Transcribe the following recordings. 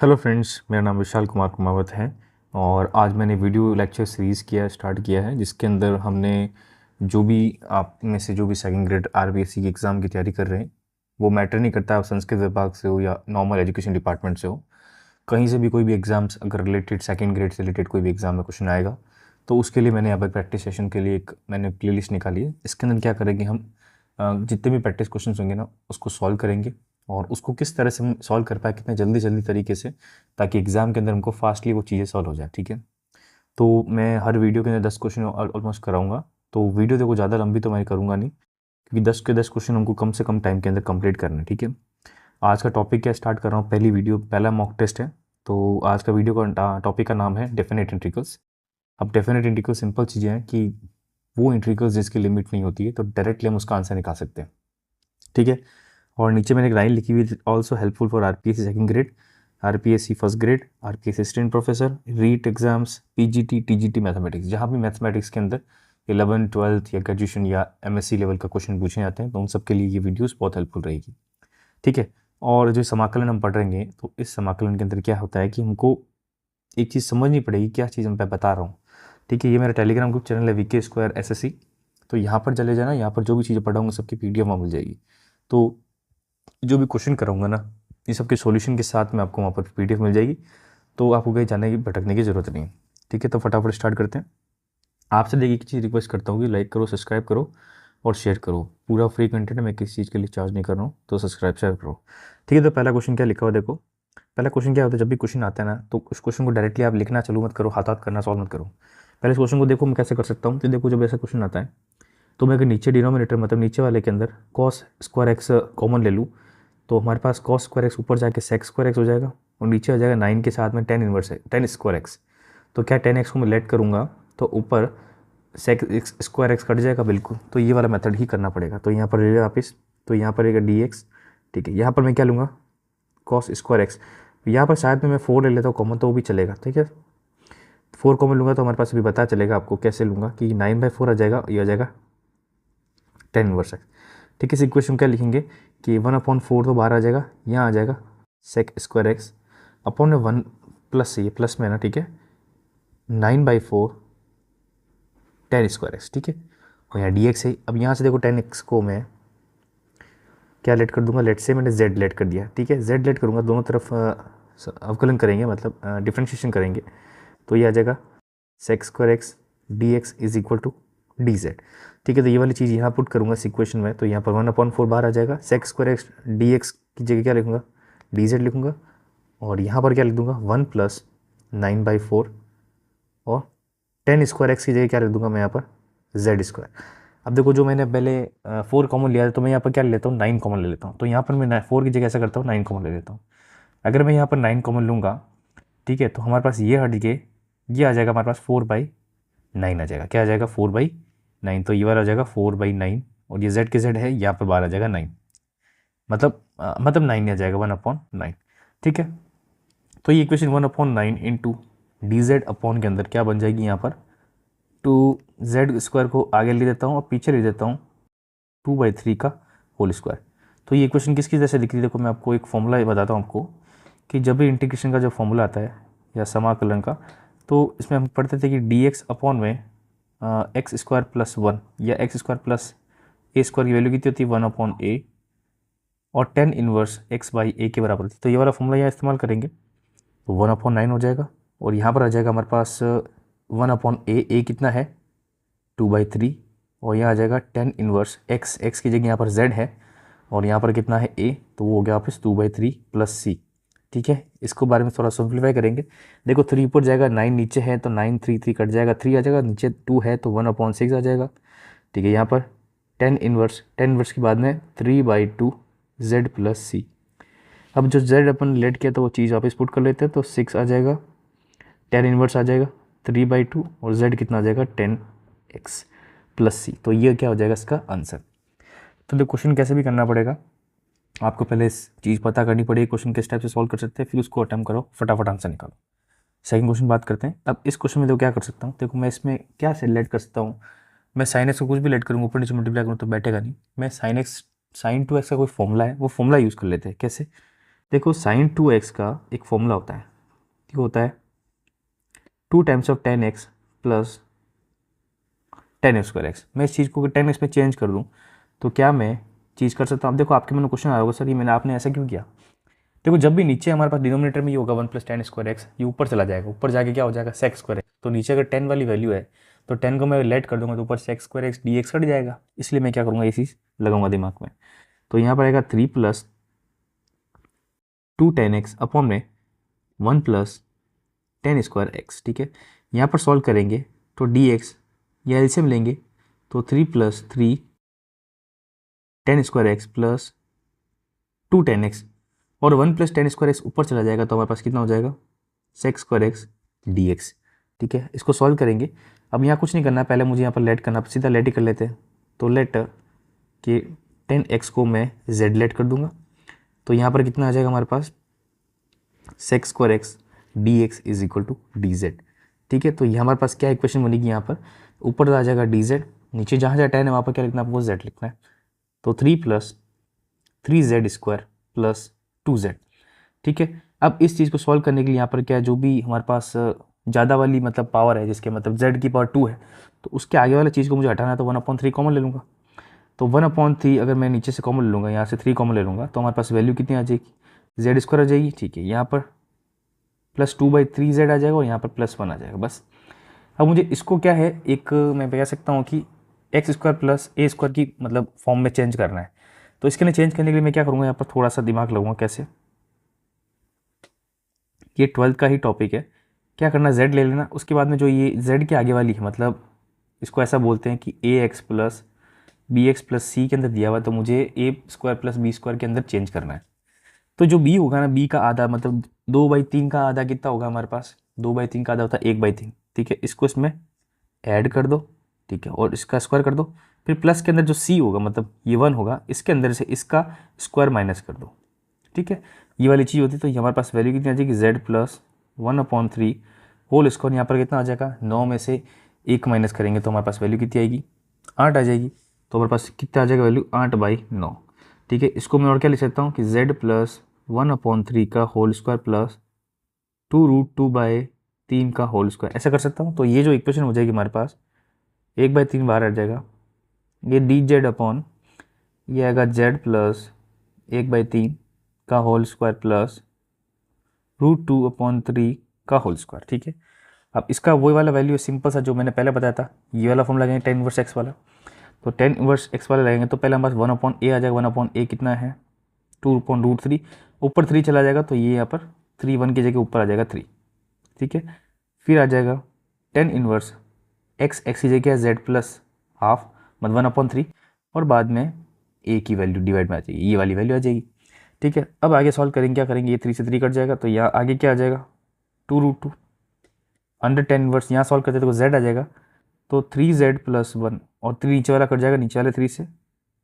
Hello friends, मेरा नाम विशाल कुमार कुमावत है और आज मैंने वीडियो लेक्चर सीरीज़ स्टार्ट किया है जिसके अंदर हमने जो भी आप में से जो भी सेकंड ग्रेड आरबीएससी की एग्ज़ाम की तैयारी कर रहे हैं, वो मैटर नहीं करता आप संस्कृत विभाग से हो या नॉर्मल एजुकेशन डिपार्टमेंट से हो, कहीं से भी कोई भी एग्ज़ाम्स अगर रिलेटेड सेकंड ग्रेड से रिलेटेड कोई भी एग्ज़ाम में क्वेश्चन आएगा तो उसके लिए मैंने यहाँ पर प्रैक्टिस सेशन के लिए एक मैंने प्ले लिस्ट निकाली है। इसके अंदर क्या करेंगे हम, जितने भी प्रैक्टिस क्वेश्चन होंगे ना उसको सॉल्व करेंगे और उसको किस तरह से हम सॉल्व कर पाए कितने जल्दी जल्दी तरीके से, ताकि एग्ज़ाम के अंदर हमको फास्टली वो चीज़ें सॉल्व हो जाए। ठीक है, तो मैं हर वीडियो के अंदर 10 क्वेश्चन ऑलमोस्ट कराऊंगा। तो वीडियो देखो ज़्यादा लंबी तो मैं करूँगा नहीं, क्योंकि 10 के 10 क्वेश्चन हमको कम से कम टाइम के अंदर कंप्लीट करना है। ठीक है, आज का टॉपिक क्या स्टार्ट कर रहा हूँ, पहली वीडियो पहला मॉक टेस्ट है। तो आज का वीडियो का टॉपिक का नाम है डेफिनेट इंटीग्रल्स। अब डेफिनेट इंटीग्रल सिंपल चीज़ें हैं कि वो इंटीग्रल्स जिसकी लिमिट नहीं होती है, तो डायरेक्टली हम उसका आंसर निकाल सकते हैं। ठीक है, और नीचे मैंने एक लाइन लिखी हुई, also helpful for RPSC second grade, RPSC first grade, RPSC assistant professor, REET exams, PGT, TGT mathematics, जहाँ भी मैथमेटिक्स के अंदर 11 12 या ग्रेजुएशन या एमएससी लेवल का क्वेश्चन पूछे जाते हैं, तो उन सब के लिए ये वीडियोस बहुत हेल्पफुल रहेगी। ठीक है, और जो समाकलन हम पढ़ रहे हैं, तो इस समाकलन के अंदर क्या होता है कि हमको एक चीज़ समझनी पड़ेगी, क्या चीज़ मैं बता रहा हूँ। ठीक है, ये मेरा टेलीग्राम ग्रुप चैनल है वीके स्क्वायर एसएससी, तो यहाँ पर चले जाना, यहाँ पर जो भी चीज़ें पढ़ाऊँगा सबकी पीडीएफ वहाँ मिल जाएगी। तो जो भी क्वेश्चन कराऊंगा ना, ये सबके सॉल्यूशन के साथ में आपको वहाँ पर पीडीएफ मिल जाएगी, तो आपको कहीं जाने की भटकने की ज़रूरत नहीं है। ठीक है, तो फटाफट स्टार्ट करते हैं। आपसे देखिए एक चीज़ रिक्वेस्ट करता हूँ कि लाइक करो, सब्सक्राइब करो और शेयर करो। पूरा फ्री कंटेंट है, मैं किसी चीज़ के लिए चार्ज नहीं कर रहा हूँ, तो सब्सक्राइब शेयर करो। ठीक है, तो पहला क्वेश्चन क्या लिखा हुआ देखो। पहला क्वेश्चन क्या होता है, जब भी क्वेश्चन आता है ना, तो उस क्वेश्चन को डायरेक्टली आप लिखना चालू मत करो, हाथ हाथ करना सॉल्व मत करो। पहले इस क्वेश्चन को देखो मैं कैसे कर सकता हूँ। तो देखो, जब ऐसा क्वेश्चन आता है तो मैं अगर नीचे डिनोमिनेटर मतलब नीचे वाले के अंदर कॉस स्क्वायर एक्स कॉमन ले लूँ, तो हमारे पास कॉस स्क्वायर एक्स ऊपर जाके सेक्स स्क्वायर एक्स हो जाएगा और नीचे आ जाएगा 9 के साथ में टेन इनवर्स है 10 स्क्वायर एक्स। तो क्या 10 एक्स को मैं लेट करूँगा तो ऊपर सेक स्क्वायर एक्स कट जाएगा बिल्कुल, तो ये वाला मेथड ही करना पड़ेगा। तो यहाँ पर रहेगा वापिस, तो यहाँ पर रहेगा डी एक्स। ठीक है, यहाँ पर मैं क्या लूँगा, कॉस स्क्वायर एक्स। यहाँ पर शायद में मैं 4 ले लेता हूँ कॉमन, तो वो भी चलेगा। ठीक है, 4 कॉमन लूँगा तो हमारे पास अभी पता चलेगा आपको कैसे लूँगा कि 9/4 आ जाएगा, ये आ जाएगा 10 इनवर्स एक्स। ठीक है, इस इक्वेशन क्या लिखेंगे कि 1/4 तो बाहर आ जाएगा, यहाँ आ जाएगा सेक स्क्वायर एक्स अपॉन में 1 प्लस, ये प्लस में है ना। ठीक है, 9/4 10 स्क्वायर एक्स। ठीक है, और यहाँ डी एक्स है। अब यहाँ से देखो 10x को मैं क्या लेट कर दूंगा, लेट से मैंने z लेट कर दिया। ठीक है, z लेट करूँगा, दोनों तरफ अवकलन करेंगे, मतलब डिफ्रेंशिएशन करेंगे, तो ये आ जाएगा sec square x d x is equal to d z. ठीक है, तो ये वाली चीज़ यहाँ पुट करूँगा इस इक्वेशन में, तो यहाँ पर 1/4 बाहर आ जाएगा। Sec square x d x की जगह क्या लिखूँगा, डी जेड लिखूँगा, और यहाँ पर क्या लिख दूँगा 1 + 9/4, और 10 स्क्वायर एक्स की जगह क्या लिख दूँगा मैं यहाँ पर जेड स्क्वायर। अब देखो, जो मैंने पहले 4 कॉमन लिया था, तो मैं यहाँ पर क्या ले लेता हूँ 9 कॉमन ले लेता हूँ। तो यहाँ पर मैं 4 की जगह ऐसा करता हूँ 9 कॉमन ले लेता हूँ। अगर मैं यहाँ पर 9 कॉमन लूँगा, ठीक है, तो हमारे पास ये हट के ये आ जाएगा, हमारे पास 4/9 आ जाएगा। क्या आ जाएगा 4/9, तो ये वाला आ जाएगा 4/9, और ये जेड के जेड है, यहाँ पर बाहर आ जाएगा 9, मतलब 9 आ जाएगा 1/9। ठीक है, तो ये equation 1/9 into D Z upon के अंदर क्या बन जाएगी, यहाँ पर 2z² को आगे ले देता हूँ और पीछे ले देता हूँ 2/3 का होल स्क्वायर। तो ये इक्वेशन किसकी तरह से दिख रही है, देखो मैं आपको एक फॉर्मूला बताता हूँ आपको, कि जब भी इंटीग्रेशन का जो फॉर्मूला आता है या समाकलन का, तो इसमें हम पढ़ते थे कि डी एक्स अपॉन में x² + 1 या x² + a² की वैल्यू कितनी होती है 1/a, और 10 इनवर्स x/a के बराबर होती है। तो ये वाला फॉर्मूला यहाँ इस्तेमाल करेंगे, तो 1/9 हो जाएगा, और यहाँ पर आ जाएगा हमारे पास 1/a, a कितना है 2/3, और यहाँ आ जाएगा 10 इनवर्स x की जगह यहाँ पर z है, और यहाँ पर कितना है a, तो वो हो गया वापस 2/3 + c। ठीक है, इसको बारे में थोड़ा सिंप्लीफाई करेंगे। देखो 3 ऊपर जाएगा, 9 नीचे है, तो 9 3 3 कट जाएगा, 3 आ जाएगा, नीचे 2 है तो 1/6 आ जाएगा। ठीक है, यहाँ पर 10 इनवर्स के बाद में 3/2 z + c। अब जो z अपन लेट किया तो वो चीज़ वापस पुट कर लेते हैं, तो 6 आ जाएगा, 10 इनवर्स आ जाएगा 3/2, और z कितना आ जाएगा 10x + c। तो ये क्या हो जाएगा इसका आंसर। तो देखो, क्वेश्चन कैसे भी करना पड़ेगा, आपको पहले इस चीज़ पता करनी पड़ेगी क्वेश्चन किस टाइप से सॉल्व कर सकते हैं, फिर उसको अटेम्प्ट करो, फटाफट आंसर निकालो। सेकंड क्वेश्चन बात करते हैं। अब इस क्वेश्चन में देखो क्या कर सकता हूँ, देखो मैं इसमें क्या से लेट कर सकता हूँ, मैं साइन एक्स को कुछ भी लेट करूँगा, ऊपर नीचे मल्टीप्लाई करूँ तो बैठेगा नहीं। मैं साइन 2x का कोई फॉर्मूला है, वो फॉर्मूला यूज़ कर लेते हैं। कैसे, देखो साइन 2x का एक फॉर्मूला होता है, ठीक होता है 2 times of 10x plus 10x²x। मैं इस चीज़ को 10x में चेंज कर दूँ तो क्या मैं चीज़ कर सकता हूँ? अब देखो आपके मन में क्वेश्चन आया होगा, सर ये मैंने आपने ऐसा क्यों किया? देखो जब भी नीचे हमारे पास डिनोमिनेटर में ये होगा 1 + 10^2x, ये ऊपर चला जाएगा, ऊपर जाके क्या हो जाएगा sec²x। तो नीचे अगर 10 वाली वैल्यू है तो 10 को मैं लेट कर दूंगा तो ऊपर sec² dx कट जाएगा। इसलिए मैं क्या करूँगा, ये चीज़ लगाऊंगा दिमाग में। तो यहाँ पर आएगा 3 + 2 10x अपॉन में 1 + 10^2x, ठीक है। यहाँ पर सॉल्व करेंगे तो dx या एलसीएम लेंगे तो 3 + 3 10^2x प्लस 2 10x और 1 + 10^2x ऊपर चला जाएगा तो हमारे पास कितना हो जाएगा sec² dx, ठीक है। इसको सॉल्व करेंगे। अब यहाँ कुछ नहीं करना है, पहले मुझे यहाँ पर लेट करना, सीधा लेट ही कर लेते हैं। तो लेट कि 10x को मैं z लेट कर दूंगा तो यहाँ पर कितना आ जाएगा हमारे पास sec² dx is equal to dz, ठीक है। तो ये हमारे पास क्या इक्वेशन बनेगी, यहाँ पर ऊपर आ जाएगा dz, नीचे जहाँ जहाँ 10 है वहाँ पर क्या लिखना है आपको, z लिखना है। तो 3 + 3z² प्लस 2z, ठीक है। अब इस चीज़ को सॉल्व करने के लिए यहाँ पर क्या है, जो भी हमारे पास ज़्यादा वाली मतलब पावर है, जिसके मतलब z की पावर 2 है, तो उसके आगे वाला चीज़ को मुझे हटाना है तो 1/3 कॉमन ले लूँगा। तो 1/3 अगर मैं नीचे से कॉमन ले लूँगा, यहाँ से 3 कॉमन ले लूँगा तो हमारे पास वैल्यू कितनी आ जाएगी, z² आ जाएगी, ठीक है। यहाँ पर +2/3z आ जाएगा और यहाँ पर +1 आ जाएगा, बस। अब मुझे इसको क्या है, एक मैं कह सकता हूँ कि x² + a² की मतलब फॉर्म में चेंज करना है। तो इसके लिए चेंज करने के लिए मैं क्या करूँगा, यहाँ पर थोड़ा सा दिमाग लगाऊंगा। कैसे, ये 12th का ही टॉपिक है। क्या करना, z ले लेना, उसके बाद में जो ये z के आगे वाली है, मतलब इसको ऐसा बोलते हैं कि ax + bx + c के अंदर दिया हुआ है, तो मुझे a² + b² के अंदर चेंज करना है। तो जो b होगा ना, b का आधा मतलब 2/3 का आधा कितना होगा हमारे पास, 2/3 का आधा होता है 1/3, ठीक है। इसको इसमें ऐड कर दो, ठीक है, और इसका स्क्वायर कर दो। फिर प्लस के अंदर जो c होगा मतलब ये 1 होगा, इसके अंदर से इसका स्क्वायर माइनस कर दो, ठीक है। ये वाली चीज़ होती है। तो हमारे पास वैल्यू कितनी आ जाएगी, z + 1/3 होल स्क्वायर। यहाँ पर कितना आ जाएगा, 9 में से 1 माइनस करेंगे तो हमारे पास वैल्यू कितनी आएगी, 8 आ जाएगी। तो हमारे पास कितना आ जाएगा वैल्यू, 8/9, ठीक है। इसको मैं और क्या लिख सकता हूँ कि z + 1/3 का होल स्क्वायर प्लस 2√2/3 का होल स्क्वायर, ऐसा कर सकता हूँ। तो ये जो इक्वेशन हो जाएगी हमारे पास 1/3 बाहर आ जाएगा, ये dz अपॉन ये आएगा z + 1/3 का होल स्क्वायर प्लस √2/3 का होल स्क्वायर, ठीक है। अब इसका वही वाला वैल्यू है सिंपल सा जो मैंने पहले बताया था, ये वाला फॉर्म लगेंगे tan इनवर्स x वाला। तो tan इनवर्स x वाला लगेंगे तो पहले हमारे पास 1/a आ जाएगा, 1/a कितना है 2/√3, ऊपर 3 चला जाएगा तो ये यहाँ पर 3 1 की जगह ऊपर आ जाएगा 3, ठीक है। फिर आ जाएगा tan इनवर्स x की जगह z + ½ मतलब 1/3 और बाद में a की वैल्यू डिवाइड में आ जाएगी, ये वाली वैल्यू आ जाएगी, ठीक है। अब आगे सॉल्व करेंगे, क्या करेंगे, ये 3 से 3 कट जाएगा तो यहाँ आगे क्या आ जाएगा 2√2 अंडर tan इनवर्स, यहाँ सॉल्व करते तो z आ जाएगा तो 3z + 1 और 3 नीचे वाला कट जाएगा नीचे वाले 3 से,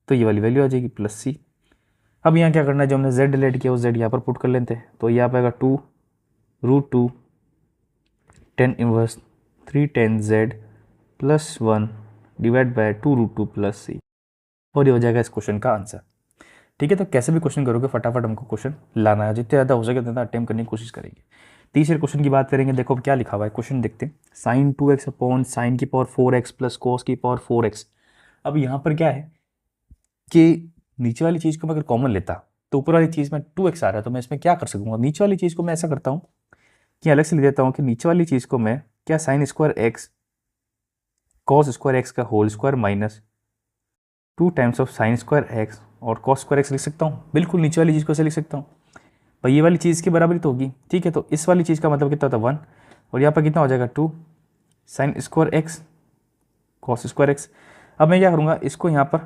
तो ये वाली वैल्यू आ जाएगी +c। अब यहाँ क्या करना है, जो हमने z डिलीट किया वो z यहाँ पर पुट कर लेते हैं। तो यहाँ पर आएगा 2√2 tan inverse 3 tan z + 1 divide by 2√2 + c, और ये हो जाएगा इस क्वेश्चन का आंसर, ठीक है। तो कैसे भी क्वेश्चन करोगे फटाफट हमको क्वेश्चन लाना है, जितने ज़्यादा हो सके उतना अटेम्प्ट करने की कोशिश करेंगे। तीसरे क्वेश्चन की बात करेंगे, देखो क्या लिखा हुआ है, क्वेश्चन देखते हैं। sin 2x अपॉन sin की पावर 4x प्लस cos की पावर 4x। अब यहाँ पर क्या है कि नीचे वाली चीज़ को मैं अगर कॉमन लेता तो ऊपर वाली चीज़ में 2x आ रहा है, तो मैं इसमें क्या कर सकूँगा, नीचे वाली चीज़ को मैं ऐसा करता हूँ कि अलग से लिख देता हूँ कि नीचे वाली चीज़ को मैं क्या sin² x cos² x का whole square minus 2 times of sin² x और cos² x लिख सकता हूँ। बिल्कुल नीचे वाली चीज़ को ऐसे लिख सकता हूँ भाई, ये वाली चीज़ की बराबरी तो होगी, ठीक है। तो इस वाली चीज़ का मतलब कितना होता है 1 और यहाँ पर कितना हो जाएगा 2 sin² x cos² x। अब मैं क्या करूँगा, इसको यहाँ पर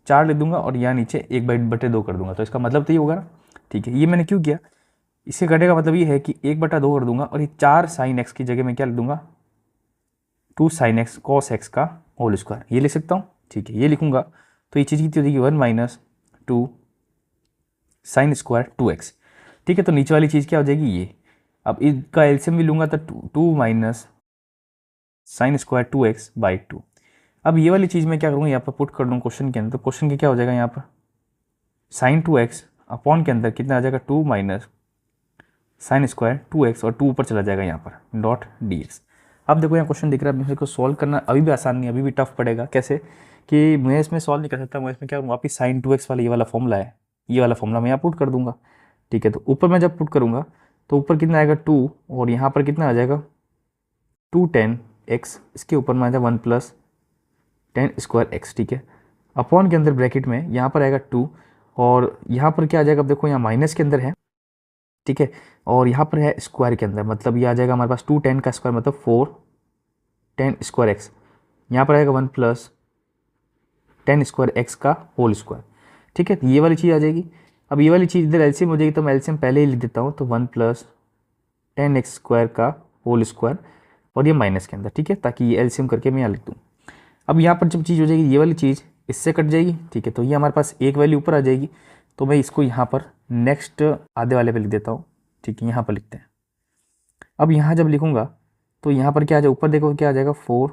4 लिख दूंगा और यहाँ नीचे 1/2 कर दूंगा, तो इसका मतलब तो ये होगा ना, ठीक है। ये मैंने क्यों किया, इससे घटे का मतलब ये है कि 1/2 कर दूंगा और ये 4 sin x की जगह मैं क्या लिख दूंगा 2 sin x cos x का होल स्क्वायर, ये लिख सकता हूँ, ठीक है। ये लिखूंगा तो ये चीज़ कितनी हो जाएगी 1 - 2 sin² 2x, ठीक है। तो नीचे वाली चीज़ क्या हो जाएगी ये, अब इसका एलसीएम भी लूँगा तो 2 sin² 2x/2। अब ये वाली चीज़ मैं क्या करूँगा, यहाँ पर पुट कर दूँ क्वेश्चन के अंदर, तो क्वेश्चन के क्या हो जाएगा यहाँ पर sin 2x अपॉन के अंदर कितना आ जाएगा 2 - साइन स्क्वायर 2x और 2 ऊपर चला जाएगा यहाँ पर डॉट dx। अब देखो यहाँ क्वेश्चन दिख रहा है, मेरे को सॉल्व करना अभी भी आसान नहीं, अभी भी टफ पड़ेगा। कैसे कि मैं इसमें सॉल्व नहीं कर सकता, मैं इसमें क्या करूँगा, वापिस साइन 2x वाला ये वाला फॉर्मूला है, ये वाला फॉर्मूला मैं यहाँ पुट कर दूंगा। ठीक है, तो ऊपर मैं जब पुट करूँगा तो ऊपर कितना आएगा 2 और यहाँ पर कितना आ जाएगा 2 tan x, इसके ऊपर में आ जाएगा 1 प्लस tan स्क्वायर x। ठीक है, अपॉन के अंदर ब्रैकेट में यहाँ पर आएगा 2 और यहाँ पर क्या आ जाएगा, अब देखो यहाँ माइनस के अंदर है। ठीक है, और यहाँ पर है स्क्वायर के अंदर, मतलब ये आ जाएगा हमारे पास 2 tan का स्क्वायर मतलब 4 tan स्क्वायर x। यहाँ पर आएगा 1 प्लस tan स्क्वायर x का होल स्क्वायर। ठीक है, तो ये वाली चीज़ आ जाएगी। अब ये वाली चीज़ इधर एलसीएम हो जाएगी, तो मैं एलसीएम पहले ही लिख देता हूँ, तो 1 प्लस tan x स्क्वायर का होल स्क्वायर और ये माइनस के अंदर। ठीक है, ताकि ये एलसीएम करके मैं यहाँ लिख दूँ। अब यहाँ पर जब चीज़ हो जाएगी, ये वाली चीज़ इससे कट जाएगी। ठीक है, तो ये हमारे पास एक वैल्यू ऊपर आ जाएगी, तो मैं इसको यहाँ पर नेक्स्ट आधे वाले पे लिख देता हूँ। ठीक है, यहाँ पर लिखते हैं। अब यहाँ जब लिखूँगा तो यहाँ पर क्या आ जाएगा, ऊपर देखो क्या आ जाएगा 4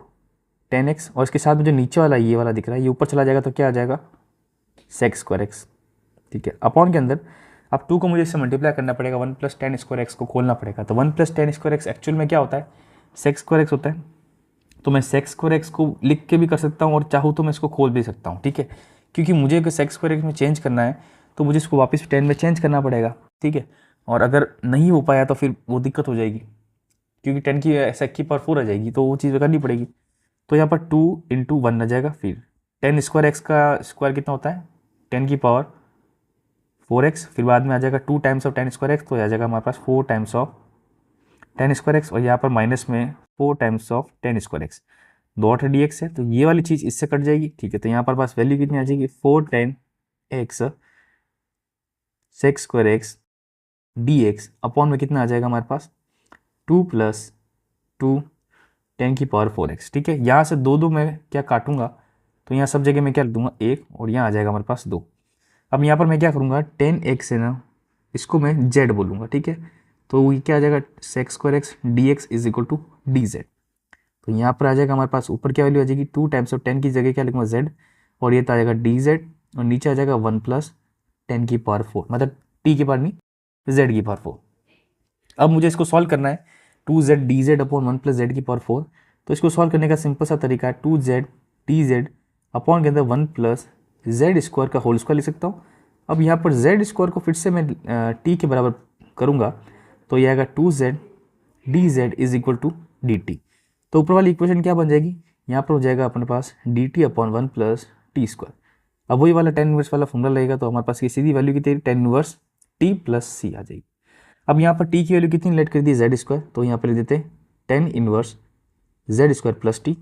tan x और इसके साथ में जो नीचे वाला ये वाला दिख रहा है ये ऊपर चला जाएगा, तो क्या आ जाएगा sec स्क्वायर x। ठीक है, अपॉन के अंदर अब 2 को मुझे इससे मल्टीप्लाई करना पड़ेगा, 1 प्लस tan स्क्वायर x को खोलना पड़ेगा। तो 1 plus tan square x actual में क्या होता है, sec स्क्वायर x होता है। तो मैं sec स्क्वायर x को लिख के भी कर सकता हूँ और चाहूँ तो मैं इसको खोल भी सकता हूँ। ठीक है, क्योंकि मुझे अगर sec स्क्वायर x में चेंज करना है तो मुझे इसको वापस 10 में चेंज करना पड़ेगा। ठीक है, और अगर नहीं हो पाया तो फिर वो दिक्कत हो जाएगी, क्योंकि 10 की sec की पावर 4 आ जाएगी, तो वो चीज़ करनी पड़ेगी। तो यहाँ पर 2 इंटू 1 आ जाएगा, फिर tan स्क्वायर x का स्क्वायर कितना होता है 10 की पावर 4x, फिर बाद में आ जाएगा 2 times of tan square x, तो आ जाएगा हमारे पास 4 times of tan square x और यहाँ पर माइनस में 4 times of tan square x dot dx है, तो ये वाली चीज़ इससे कट जाएगी। ठीक है, तो यहाँ पर पास वैल्यू कितनी आ जाएगी 4 tan x sec square x dx upon में कितना आ जाएगा हमारे पास 2 प्लस 2 tan की पावर 4x। ठीक है, यहाँ से दो मैं क्या काटूंगा, तो यहाँ सब जगह मैं क्या लिख दूंगा 1 और यहाँ आ जाएगा हमारे पास 2। अब यहाँ पर मैं क्या करूँगा tan x है ना, इसको मैं z बोलूँगा। ठीक है, तो ये क्या आ जाएगा sec square x dx is equal to dz। तो यहाँ पर आ जाएगा हमारे पास ऊपर क्या वैल्यू आ जाएगी 2 टाइम्स ऑफ 10 की जगह क्या लिखूँगा z और ये तो आ जाएगा dz और नीचे आ जाएगा 1 प्लस 10 की पावर 4, मतलब t की पावर नहीं z की पावर 4। अब मुझे इसको सॉल्व करना है 2z dz upon 1 plus z की पावर 4। तो इसको सॉल्व करने का सिंपल सा तरीका है 2z dz अपॉन के अंदर 1 प्लस z स्क्वायर का होल स्क्वायर लिख सकता हूँ। अब यहाँ पर z स्क्वायर को फिर से मैं t के बराबर करूँगा, तो ये आएगा 2z dz is equal to dt। तो ऊपर वाली इक्वेशन क्या बन जाएगी, यहाँ पर हो जाएगा अपने पास dt upon 1 plus T square. अब वही वाला tan इनवर्स वाला फॉर्मूला रहेगा, तो हमारे पास ये सीधी वैल्यू कितनी tan इनवर्स t प्लस सी आ जाएगी। अब यहाँ पर t की वैल्यू कितनी लेट कर दी z स्क्वायर, तो यहाँ पर लिख देते हैं tan inverse z square plus T.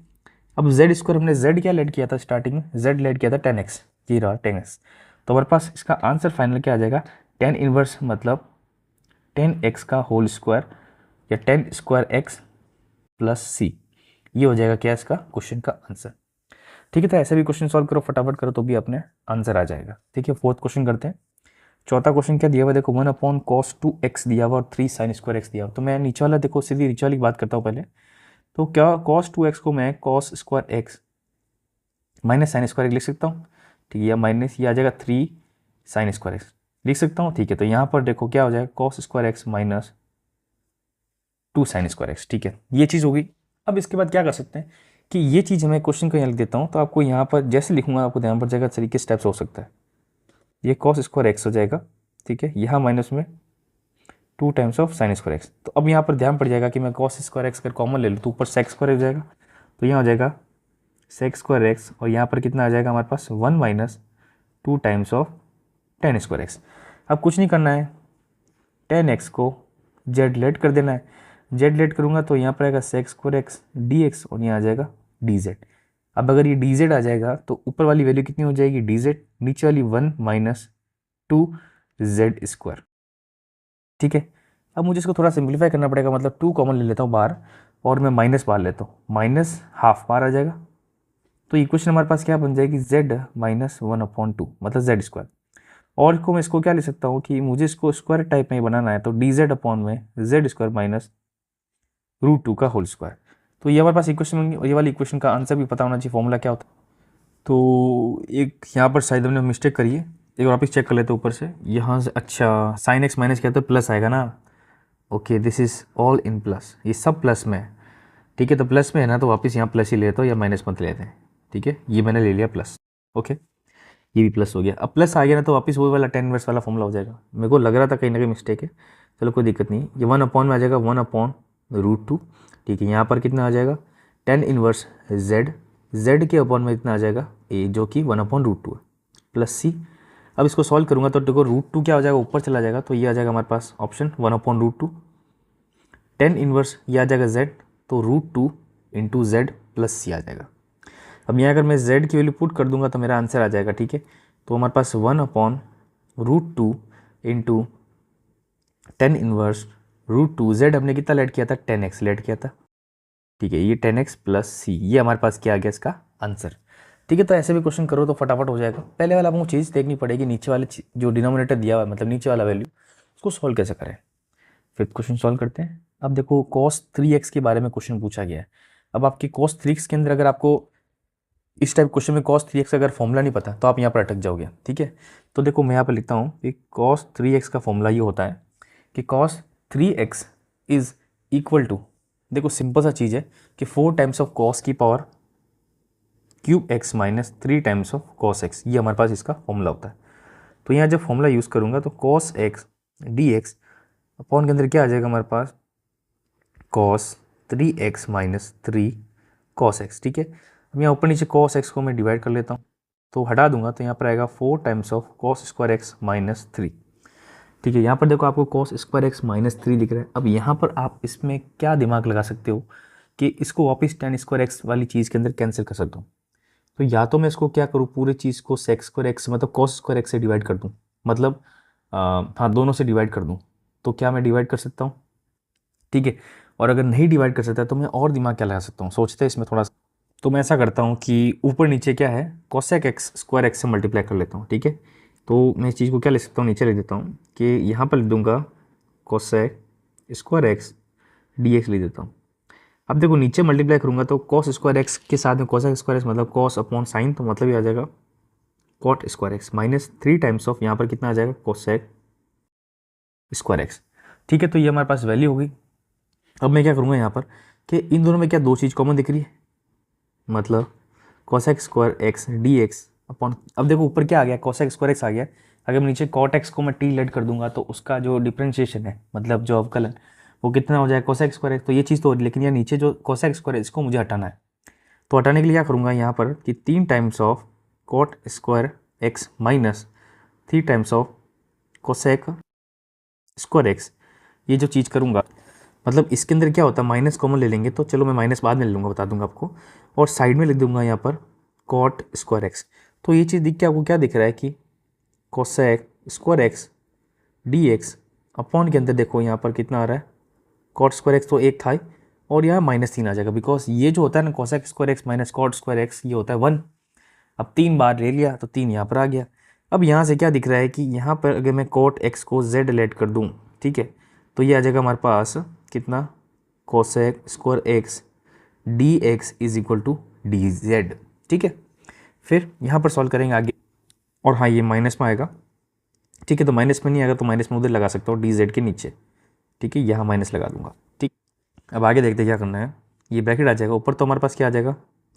अब z स्क्वायर हमने z क्या लेट किया था स्टार्टिंग में, z लेट किया था tan x, ये रहा tan x। तो हमारे पास इसका आंसर फाइनल क्या आ जाएगा tan इनवर्स मतलब tan x का होल स्क्वायर या tan स्क्वायर x प्लस सी, ये हो जाएगा क्या इसका क्वेश्चन का आंसर। ठीक है, तो ऐसे भी क्वेश्चन सॉल्व करो फटाफट करो तो भी अपने आंसर आ जाएगा। ठीक है, फोर्थ क्वेश्चन करते हैं। चौथा क्वेश्चन क्या दिया हुआ, देखो 1 अपॉन कॉस 2x दिया हुआ और 3 साइन स्क्वायर एक्स दिया हुआ। तो मैं नीचे वाला देखो सीधी नीचे वाली बात करता हूँ पहले। तो क्या कॉस 2x को मैं cos square x minus sine square लिख सकता हूँ। ठीक है, या माइनस ये आ जाएगा 3 साइन स्क्वायर एक्स लिख सकता हूँ। ठीक है, तो यहाँ पर देखो क्या हो जाएगा cos square x minus 2 sine square x. ठीक है, ये चीज़ होगी। अब इसके बाद क्या कर सकते हैं कि ये चीज़ मैं क्वेश्चन को यहाँ लिख देता हूँ, तो आपको यहाँ पर जैसे लिखूंगा आपको ध्यान पड़ जाएगा तरीके स्टेप्स हो सकता है। ये कॉस स्क्वायर एक्स हो जाएगा। ठीक है, यहाँ माइनस में 2 times of sine square x. तो अब यहाँ पर ध्यान पड़ जाएगा कि मैं कॉस स्क्वायर एक्स अगर कॉमन ले लूँ तो ऊपर सेक स्क्वायर हो जाएगा, तो यहाँ हो जाएगा सेक स्क्वायर एक्स और यहाँ पर कितना आ जाएगा हमारे पास 1 minus 2 times of tan square x. अब कुछ नहीं करना है, tan एक्स को जेड लेट कर देना है। जेड लेट करूँगा तो यहाँ पर आएगा sec square x d x और यहाँ आ जाएगा डी जेड। अब अगर ये डी जेड आ जाएगा तो ऊपर वाली वैल्यू कितनी हो जाएगी डी जेड, नीचे वाली 1 माइनस 2 जेड स्क्वायर। ठीक है, अब मुझे इसको थोड़ा सिंप्लीफाई करना पड़ेगा, मतलब 2 कॉमन ले लेता हूँ बाहर और मैं माइनस बाहर लेता हूँ, माइनस हाफ बाहर आ जाएगा। तो इक्वेशन हमारे पास क्या बन जाएगी z माइनस 1/2 मतलब जेड स्क्वायर। और को मैं इसको क्या ले सकता हूँ कि मुझे इसको स्क्वायर टाइप में ही बनाना है, तो डी जेड अपॉन में जेड स्क्वायर माइनस √2 का होल स्क्वायर। तो ये हमारे पास इक्वेशन, ये वाली इक्वेशन का आंसर भी पता होना चाहिए, फॉर्मूला क्या होता है। तो एक यहाँ पर शायद हमने मिस्टेक करी है, एक वापस चेक कर लेते हैं ऊपर से यहाँ से। अच्छा साइन एक्स माइनस किया तो प्लस आएगा ना, okay, this is all in plus, ये सब प्लस में है, ठीक है। तो प्लस में है ना, तो वापस यहाँ प्लस ही लेता हूँ या माइनस मत लेते हैं, ठीक है। ये मैंने ले लिया प्लस, ओके, ये भी प्लस हो गया। अब प्लस आ गया ना, तो वापस वही वाला टेन इनवर्स वाला फॉर्मूला हो जाएगा। मेरे को लग रहा था कहीं ना कहीं मिस्टेक है, चलो कोई दिक्कत नहीं। ये 1 में आ जाएगा 1/√2, ठीक है। यहाँ पर कितना आ जाएगा, टेन इनवर्स जेड, जेड के अपॉन में इतना आ जाएगा ए, जो कि 1/√2 है, प्लस सी। अब इसको सॉल्व करूँगा तो देखो √2 क्या हो जाएगा, ऊपर चला जाएगा, तो ये आ जाएगा हमारे पास ऑप्शन 1/√2। टेन इनवर्स ये आ जाएगा जेड, तो √2 इंटू जेड प्लस सी आ जाएगा। अब यहाँ अगर मैं z की वैल्यू पुट कर दूंगा तो मेरा आंसर आ जाएगा, ठीक है। तो हमारे पास 1/√2 इंटू टेन इनवर्स √2, z हमने कितना लेट किया था, 10x लेट किया था, ठीक है। ये 10x प्लस सी, ये हमारे पास क्या आ गया इसका आंसर, ठीक है। तो ऐसे भी क्वेश्चन करो तो फटाफट हो जाएगा। पहले वाला आपको चीज़ देखनी पड़ेगी, नीचे वाले जो डिनोमिनेटर दिया हुआ है, मतलब नीचे वाला वैल्यू, उसको सॉल्व कैसे करें। फिफ्थ क्वेश्चन सॉल्व करते हैं। अब देखो cos 3x के बारे में क्वेश्चन पूछा गया है। अब आपके cos 3x के अंदर अगर आपको इस टाइप क्वेश्चन में cos 3x अगर फॉर्मूला नहीं पता तो आप यहाँ पर अटक जाओगे, ठीक है। तो देखो मैं यहाँ पर लिखता हूँ कि cos 3x का फॉर्मूला ये होता है कि cos 3x is equal to, देखो सिंपल सा चीज़ है कि 4 टाइम्स ऑफ cos की power cube x minus 3 times of cos x, ये हमारे पास इसका फॉर्मूला होता है। तो यहाँ जब फॉर्मूला यूज़ करूँगा तो cos x dx अपॉन के अंदर क्या आ जाएगा हमारे पास, cos 3x minus 3 cos x, ठीक है। अब यहाँ ऊपर नीचे cos x को मैं डिवाइड कर लेता हूँ, तो हटा दूंगा तो यहाँ पर आएगा 4 times of cos square x minus 3, ठीक है। यहाँ पर देखो आपको cos स्क्वायर x माइनस 3 दिख रहा है। अब यहाँ पर आप इसमें क्या दिमाग लगा सकते हो कि इसको वापस tan स्क्वायर x वाली चीज़ के अंदर कैंसिल कर सकता हूँ। तो या तो मैं इसको क्या करूँ, पूरे चीज़ को sec स्क्वायर x मतलब cos स्क्वायर x से डिवाइड कर दूँ, मतलब हाँ दोनों से डिवाइड कर दूँ, तो क्या मैं डिवाइड कर सकता हूँ, ठीक है। और अगर नहीं डिवाइड कर सकता तो मैं और दिमाग क्या लगा सकता हूँ, सोचते हैं इसमें थोड़ा सा। तो मैं ऐसा करता हूँ कि ऊपर नीचे क्या है, कोसेक एक्स स्क्वायर एक्स से मल्टीप्लाई कर लेता हूँ, ठीक है। तो मैं इस चीज़ को क्या ले सकता हूँ, नीचे लिख देता हूँ कि यहाँ पर लिख दूँगा cosec square x d x लिख देता हूँ। अब देखो नीचे मल्टीप्लाई करूँगा तो कॉस स्क्वायर एक्स के साथ में कोसेक स्क्वायर एक्स मतलब कॉस अपॉन साइन, तो मतलब ये आ जाएगा cot square x minus 3 times of यहाँ पर कितना आ जाएगा कोसेक स्क्वायर एक्स, ठीक है। तो ये हमारे पास वैल्यू होगी। अब मैं क्या करूँगा यहाँ पर कि इन दोनों में क्या दो चीज़ कॉमन दिख रही है, मतलब cosec square x d x upon, अब देखो ऊपर क्या आ गया, कोसेक स्क्वायर एक्स आ गया। अगर मैं नीचे कॉट एक्स को मैं टी लेट कर दूंगा तो उसका जो डिफरेंशिएशन है, मतलब जो अवकलन, वो कितना हो जाएगा कोसेक स्क्वायर एक्स। तो ये चीज़ तो, लेकिन यार नीचे जो कोसेक स्क्वायर है इसको मुझे हटाना है। तो हटाने के लिए क्या करूँगा यहाँ पर कि 3 times of cot square x minus 3 times of cosec square x, ये जो चीज़ करूँगा, मतलब इसके अंदर क्या होता है, माइनस कॉमन ले लेंगे, तो चलो मैं माइनस बाद में ले लूँगा, बता दूंगा आपको। और साइड में लिख दूंगा यहाँ पर कॉट स्क्वायर एक्स। तो ये चीज़ दिख के आपको क्या दिख रहा है कि cosec square x d x upon के अंदर देखो यहाँ पर कितना आ रहा है, कॉट स्क्वायर एक्स तो एक था ही, और यहाँ -3 आ जाएगा, बिकॉज ये जो होता है ना cosec square x minus cot square x, ये होता है 1। अब 3 बार ले लिया तो 3 यहाँ पर आ गया। अब यहाँ से क्या दिख रहा है कि यहाँ पर अगर मैं कॉट एक्स को जेड लेट कर दूँ, ठीक है, तो ये आ जाएगा हमारे पास कितना, cosec square x d x is equal to d z, ठीक है। फिर यहाँ पर सॉल्व करेंगे आगे, और हाँ ये माइनस में आएगा, ठीक है। तो माइनस में नहीं आएगा तो माइनस में उधर लगा सकता हूँ डी जेड के नीचे, ठीक है, यहाँ माइनस लगा दूंगा, ठीक। अब आगे देखते क्या करना है, ये ब्रैकेट आ जाएगा, ऊपर तो हमारे पास क्या आ जाएगा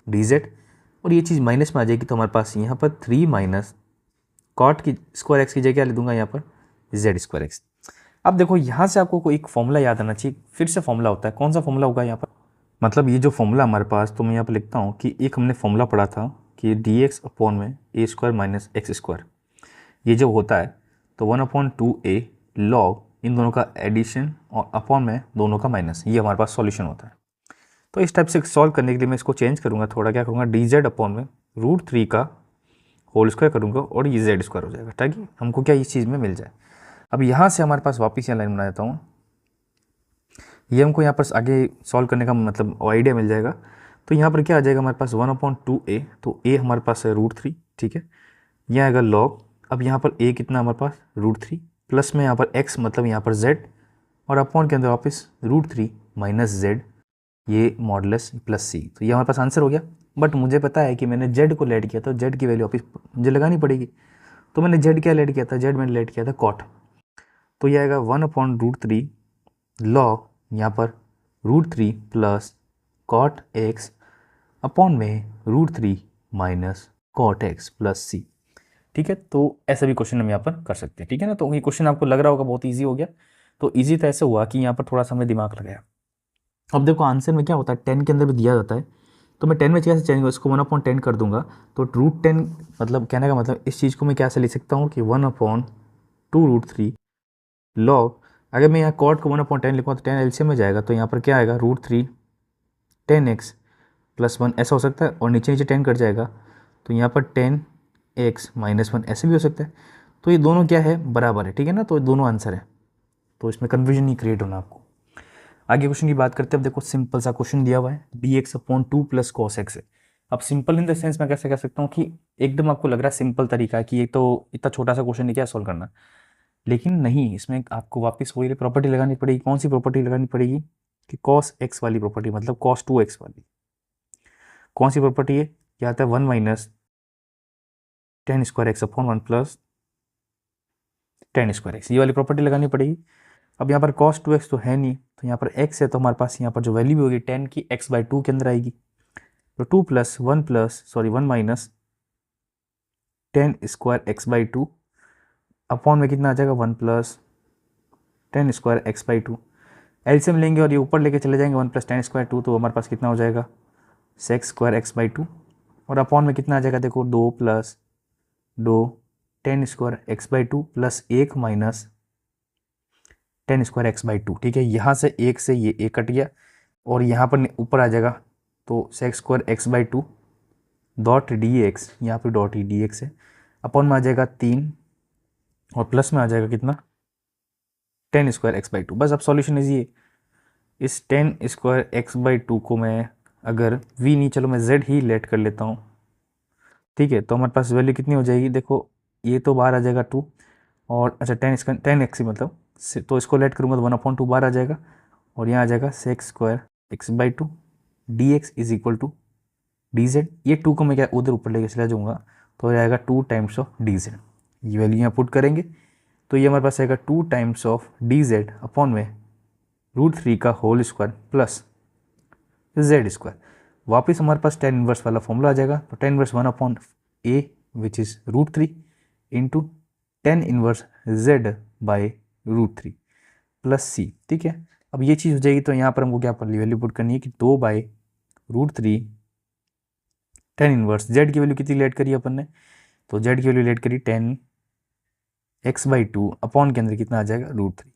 डी जेड, और ये चीज़ माइनस में आ जाएगी, तो हमारे पास यहाँ पर 3 माइनस कॉट की स्क्वायर एक्स की जगह लिख दूंगा यहाँ पर जेड स्क्वायर एक्स। अब देखो यहाँ से आपको कोई एक फॉर्मूला याद आना चाहिए, फिर से फॉर्मूला होता है, कौन सा फॉर्मूला होगा यहाँ पर, मतलब ये जो फॉर्मूला हमारे पास, तो मैं यहाँ पर लिखता हूँ कि एक हमने फॉर्मूला पढ़ा था कि डी एक्स अपॉन में ए स्क्वायर माइनस एक्स स्क्वायर, ये जो होता है तो 1/2a लॉग इन दोनों का एडिशन और अपॉन में दोनों का माइनस, ये हमारे पास सॉल्यूशन होता है। तो इस टाइप से सॉल्व करने के लिए मैं इसको चेंज करूँगा थोड़ा, क्या करूँगा डी जेड अपॉन में √3 का होल स्क्वायर करूँगा और ये जेड स्क्वायर हो जाएगा, ताकि हमको क्या इस चीज़ में मिल जाए। अब यहाँ से हमारे पास वापस यहाँ लाइन बना देता हूँ, ये हमको यहाँ पर आगे सॉल्व करने का मतलब आइडिया मिल जाएगा। तो यहाँ पर क्या आ जाएगा हमारे पास 1/2a, तो a हमारे पास है √3, ठीक है, यह आएगा लॉग, अब यहाँ पर a कितना हमारे पास √3 प्लस में यहाँ पर x मतलब यहाँ पर z, और अपॉन के अंदर वापस √3 माइनस z, ये मॉडुलस प्लस c। तो ये हमारे पास आंसर हो गया। बट मुझे पता है कि मैंने z को लेट किया, तो z की वैल्यू वापस मुझे लगानी पड़ेगी। तो मैंने z क्या लेट किया था, z मैंने लेट किया था कॉट, तो ये आएगा 1/√3 लॉग यहाँ पर √3 प्लस कॉट एक्स अपॉन में √3 minus cot x plus c. ठीक है, तो ऐसा भी क्वेश्चन हम यहाँ पर कर सकते हैं। ठीक है ना, तो ये क्वेश्चन आपको लग रहा होगा बहुत ईजी हो गया, तो ईजी तो ऐसे हुआ कि यहाँ पर थोड़ा सा हमें दिमाग लगाया। अब देखो आंसर में क्या होता है, 10 के अंदर भी दिया जाता है, तो मैं 10 में कैसे चेंज, इसको 1/10 कर दूंगा, तो √10 मतलब कहने का मतलब इस चीज़ को मैं कैसे लिख सकता हूँ कि 1/2√3 लॉग, अगर मैं यहाँ कॉट को 1/10 लिखूँगा तो 10 एलसीएम में जाएगा, तो यहाँ पर क्या आएगा √3 10x प्लस 1 ऐसा हो सकता है, और नीचे नीचे 10 कट जाएगा, तो यहाँ पर 10x माइनस 1 ऐसे भी हो सकता है। तो ये दोनों क्या है, बराबर है। ठीक है ना, तो दोनों आंसर है, तो इसमें कन्फ्यूजन नहीं क्रिएट होना आपको। आगे क्वेश्चन की बात करते हैं। अब देखो सिंपल सा क्वेश्चन दिया हुआ है, dx/2 प्लस कॉस एक्स है। अब सिंपल इन द सेंस मैं कैसे कह सकता हूँ कि एकदम आपको लग रहा है सिंपल तरीका है कि ये तो इतना छोटा सा क्वेश्चन है, क्या सॉल्व करना, लेकिन नहीं, इसमें आपको वापस वही प्रॉपर्टी लगानी पड़ेगी। कौन सी प्रॉपर्टी लगानी पड़ेगी कि कॉस एक्स वाली प्रॉपर्टी, मतलब कॉस 2x वाली। कौन सी प्रॉपर्टी है, क्या आता है 1 minus ten square x upon 1 plus ten square x, ये वाली प्रॉपर्टी लगानी पड़ेगी। अब यहाँ पर cos 2x तो है नहीं, तो यहाँ पर x है, तो हमारे पास यहाँ पर जो वैल्यू भी होगी 10 की x/2 के अंदर आएगी, तो 1 minus ten square x/2 upon में कितना आ जाएगा 1 plus ten square x/2। LCM लेंगे और ये ऊपर लेके चले जाएंगे 1 प्लस टेन स्क्वायर 2, तो हमारे पास कितना हो जाएगा सेक्स स्क्वायर x/2, और अपॉन में कितना आ जाएगा देखो 2 plus 2 ten square x/2 plus 1 minus ten square x/2। ठीक है, यहाँ से एक से ये एक कट गया, और यहाँ पर ऊपर आ जाएगा, तो sex square x/2 dot dx, यहाँ पर डॉट ही dx है, अपॉन में आ जाएगा 3, और प्लस में आ जाएगा कितना टेन स्क्वायर x/2। बस अब सॉल्यूशन इजी है, इस टेन स्क्वायर x/2 को मैं अगर v नहीं, चलो मैं z ही लेट कर लेता हूँ। ठीक है, तो हमारे पास वैल्यू कितनी हो जाएगी, देखो ये तो बाहर आ जाएगा 2, और अच्छा टेन एक्स मतलब, तो इसको लेट करूँगा तो 1/2 बाहर आ जाएगा, और यहाँ आ जाएगा sec square x/2 dx is equal to dz। ये 2 को मैं क्या उधर ऊपर लेके चला जाऊँगा, तो ये आएगा 2 टाइम्स ऑफ dz। ये वैल्यू यहाँ पुट करेंगे, तो ये हमारे पास आएगा 2 टाइम्स ऑफ dz अपॉन में √3 का whole square plus z square. वापस हमारे पास टेन इनवर्स वाला फॉर्मूला आ जाएगा, तो tan inverse 1/a which is √3 into tan inverse z by √3 plus c. ठीक है, अब ये चीज़ हो जाएगी, तो यहाँ पर हमको क्या वैल्यू पुट करनी है कि 2/√3 टेन इनवर्स, z की वैल्यू कितनी लेट करी अपन ने, तो z की वैल्यू लेट करी 10x/2 अपॉन के अंदर कितना आ जाएगा √3।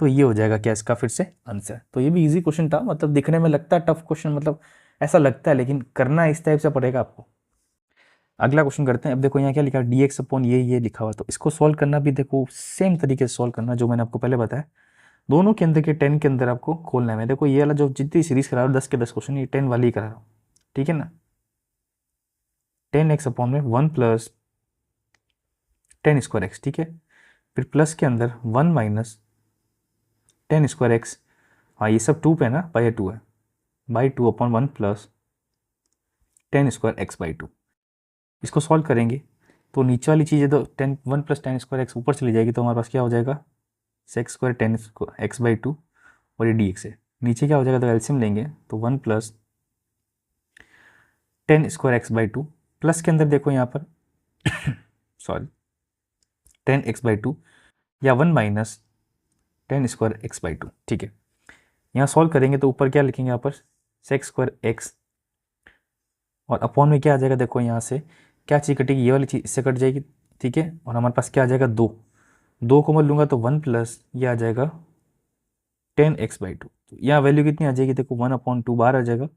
तो ये हो जाएगा क्या इसका फिर से आंसर। तो ये भी इजी क्वेश्चन था, मतलब दिखने में लगता है टफ क्वेश्चन, मतलब ऐसा लगता है, लेकिन करना इस टाइप से पड़ेगा आपको। अगला क्वेश्चन करते हैं। अब देखो यहाँ क्या लिखा है, dx अपॉन ये लिखा हुआ, तो इसको सॉल्व करना भी देखो सेम तरीके से सॉल्व करना जो मैंने आपको पहले बताया। दोनों के अंदर के 10 के अंदर आपको खोलना है। देखो ये वाला जो जितनी सीरीज करा रहा हूँ 10 के 10 क्वेश्चन, ये 10 वाली ही करा रहा हूँ। ठीक है ना, 10x अपॉन में 1 प्लस टेन स्क्वायर एक्स। ठीक है, फिर प्लस के अंदर 1 माइनस टेन स्क्वायर एक्स, हाँ ये सब 2 पे है ना, बाई 2 है, by 2 upon 1 plus ten square x/2। इसको सॉल्व करेंगे तो नीचे वाली चीज़ है, तो 1 प्लस टेन स्क्वायर एक्स ऊपर चली जाएगी, तो हमारे पास क्या हो जाएगा सेक्स स्क्वायर टेन x/2, और ये dx है। नीचे क्या हो जाएगा, तो एलसीएम लेंगे तो 1 plus ten square x/2 plus के अंदर देखो यहाँ पर सॉरी 10x/2 या 1 माइनस टेन स्क्वायर x/2। ठीक है, यहाँ सॉल्व करेंगे तो ऊपर क्या लिखेंगे, यहाँ पर सेक्स स्क्वायर एक्स, और अपॉन में क्या आ जाएगा, देखो यहाँ से क्या चीज़ कटेगी, ये वाली चीज़ इससे कट जाएगी। ठीक है, और हमारे पास क्या आ जाएगा 2 को मैं लूँगा तो 1 प्लस ये आ जाएगा 10x/2। तो यहाँ वैल्यू कितनी आ जाएगी, देखो 1/2 बाहर आ जाएगा,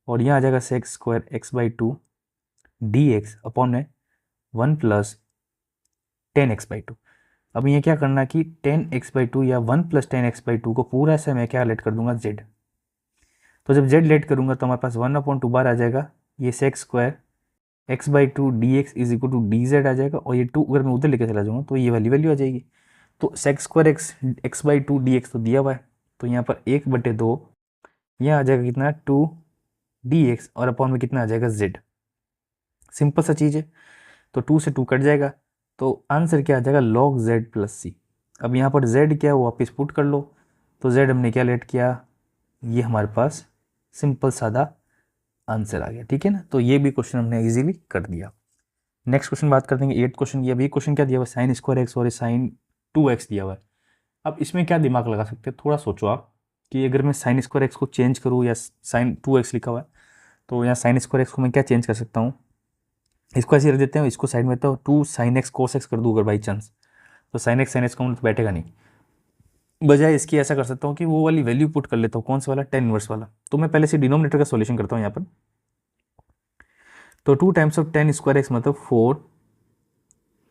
और यहाँ आ जाएगा sec square x/2 dx upon में 1 प्लस 10x/2। अब ये क्या करना है कि 10x/2 या 1 प्लस 10x/2 को पूरा से मैं क्या लेट कर दूंगा z। तो जब z लेट करूंगा तो हमारे पास 1/2 बार आ जाएगा, ये sec square x/2 dx is equal to dz आ जाएगा, और ये 2 अगर मैं उधर लेकर चला जाऊँगा तो ये वाली वैल्यू आ जाएगी। तो सेक्स स्क्वायर x/2 dx तो दिया हुआ है, तो यहाँ पर 1/2 यहाँ आ जाएगा कितना 2 dx, और अपॉन में कितना आ जाएगा z। सिंपल सा चीज़ है, तो 2 से 2 कट जाएगा, तो आंसर क्या आ जाएगा log z प्लस सी। अब यहाँ पर z क्या है वो वापस पुट कर लो, तो z हमने क्या लेट किया, ये हमारे पास सिंपल सादा आंसर आ गया। ठीक है ना, तो ये भी क्वेश्चन हमने इजीली कर दिया। नेक्स्ट क्वेश्चन बात कर देंगे 8th क्वेश्चन की। अब ये क्वेश्चन क्या दिया हुआ है, साइन स्क्वायर एक्स और साइन 2x दिया हुआ है। अब इसमें क्या दिमाग लगा सकते हैं, थोड़ा सोचो आप कि अगर मैं साइन स्क्वायर एक्स को चेंज करूँ, या साइन 2x लिखा हुआ है तो यहाँ साइन स्क्वायर एक्स को मैं क्या चेंज कर सकता हूँ, इसको ऐसे रख देते हैं, इसको साइड में तो 2 साइन एक्स कोस एक्स कर दूँ अगर बाई चांस, तो साइन एक्स कॉमन तो बैठेगा नहीं। बजाय इसकी ऐसा कर सकता हूँ कि वो वाली वैल्यू पुट कर लेता हूँ, कौन सा वाला, टेन इनवर्स वाला। तो मैं पहले से डिनोमिनेटर का सॉल्यूशन करता हूँ यहाँ पर। तो 2 times of ten square x मतलब 4